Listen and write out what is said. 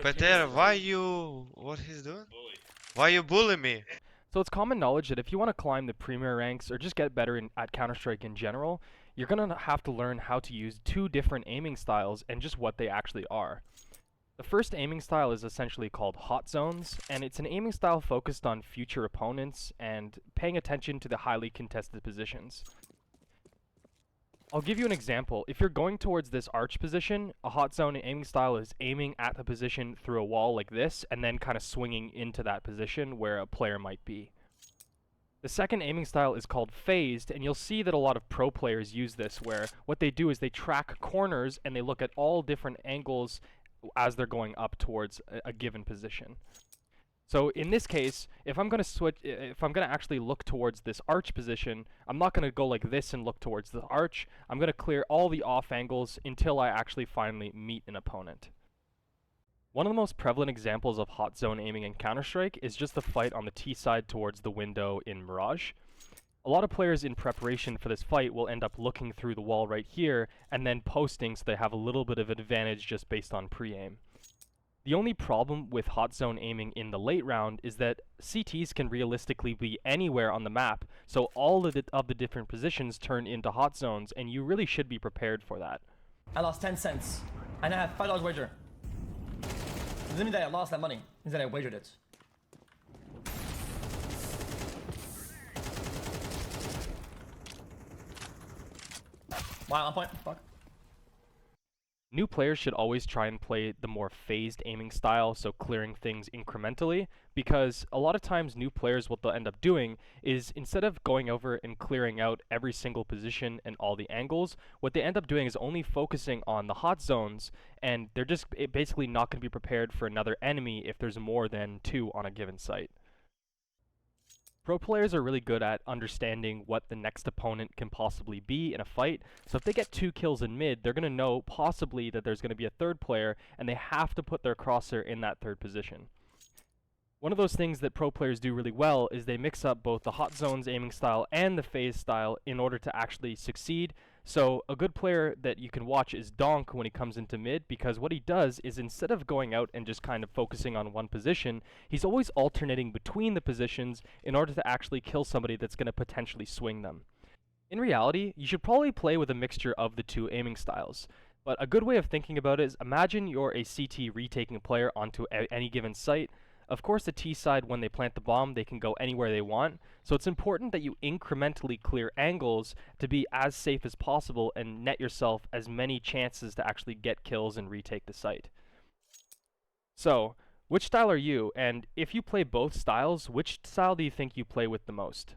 Peter, why you... What he's doing? Why you bully me? So it's common knowledge that if you want to climb the premier ranks or just get better at Counter-Strike in general, you're going to have to learn how to use two different aiming styles and just what they actually are. The first aiming style is essentially called hot zones, and it's an aiming style focused on future opponents and paying attention to the highly contested positions. I'll give you an example. If you're going towards this arch position, a hot zone aiming style is aiming at the position through a wall like this, and then kind of swinging into that position where a player might be. The second aiming style is called phased, and you'll see that a lot of pro players use this, where what they do is they track corners and they look at all different angles as they're going up towards a given position. So in this case, if I'm going to actually look towards this arch position, I'm not going to go like this and look towards the arch. I'm going to clear all the off angles until I actually finally meet an opponent. One of the most prevalent examples of hot zone aiming in Counter-Strike is just the fight on the T side towards the window in Mirage. A lot of players in preparation for this fight will end up looking through the wall right here and then posting so they have a little bit of an advantage just based on pre-aim. The only problem with hot zone aiming in the late round is that CTs can realistically be anywhere on the map, so all of the different positions turn into hot zones, and you really should be prepared for that. I lost 10 cents, and I have $5 wager. It doesn't mean that I lost that money, it means that I wagered it. Wow, on point, fuck. New players should always try and play the more phased aiming style, so clearing things incrementally, because a lot of times new players, what they'll end up doing is instead of going over and clearing out every single position and all the angles, what they end up doing is only focusing on the hot zones, and they're just basically not going to be prepared for another enemy if there's more than two on a given site. Pro players are really good at understanding what the next opponent can possibly be in a fight, so if they get 2 kills in mid, they're going to know possibly that there's going to be a third player, and they have to put their crosshair in that third position. One of those things that pro players do really well is they mix up both the hot zones aiming style and the phase style in order to actually succeed. So a good player that you can watch is Donk when he comes into mid, because what he does is instead of going out and just kind of focusing on one position, he's always alternating between the positions in order to actually kill somebody that's going to potentially swing them. In reality, you should probably play with a mixture of the two aiming styles. But a good way of thinking about it is imagine you're a CT retaking a player onto any given site. Of course, the T side, when they plant the bomb, they can go anywhere they want, so it's important that you incrementally clear angles to be as safe as possible and net yourself as many chances to actually get kills and retake the site. So, which style are you, and if you play both styles, which style do you think you play with the most?